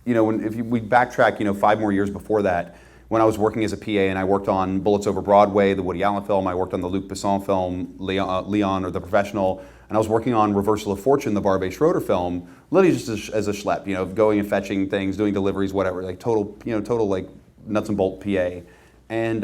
we backtrack, 5 more years before that, when I was working as a PA and I worked on Bullets Over Broadway, the Woody Allen film, I worked on the Luc Besson film, Léon or The Professional, and I was working on Reversal of Fortune, the Barbet Schroeder film, literally just as a schlep, going and fetching things, doing deliveries, whatever, like total like nuts and bolt PA. And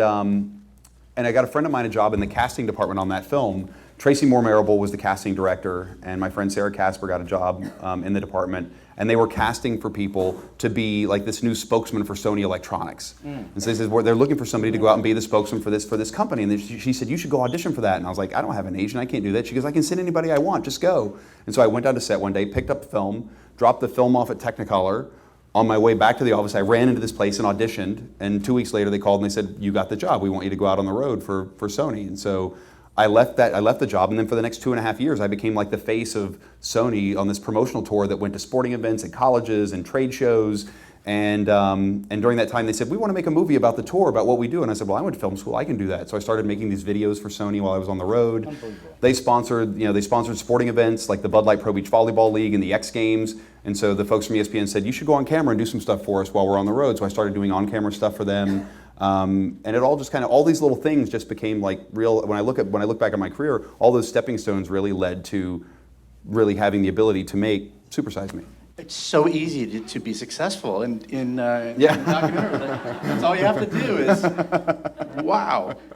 I got a friend of mine a job in the casting department on that film. Tracy Moore Marable was the casting director, and my friend Sarah Casper got a job in the department, and they were casting for people to be like this new spokesman for Sony Electronics. And so they're looking for somebody to go out and be the spokesman for this company. And she said, you should go audition for that. And I was like, I don't have an agent, I can't do that. She goes, I can send anybody I want, just go. And so I went down to set one day, picked up the film, dropped the film off at Technicolor. On my way back to the office, I ran into this place and auditioned, and 2 weeks later they called and they said, you got the job, we want you to go out on the road for Sony. And so I left the job, and then for the next 2.5 years, I became like the face of Sony on this promotional tour that went to sporting events and colleges and trade shows. And during that time, they said, we want to make a movie about the tour, about what we do. And I said, well, I went to film school, I can do that. So I started making these videos for Sony while I was on the road. They sponsored sporting events like the Bud Light Pro Beach Volleyball League and the X Games. And so the folks from ESPN said, you should go on camera and do some stuff for us while we're on the road. So I started doing on-camera stuff for them. And it all just all these little things just became like real. When I look back at my career, all those stepping stones really led to really having the ability to make Super Size Me. It's so easy to be successful in documentary. That's all you have to do is, wow.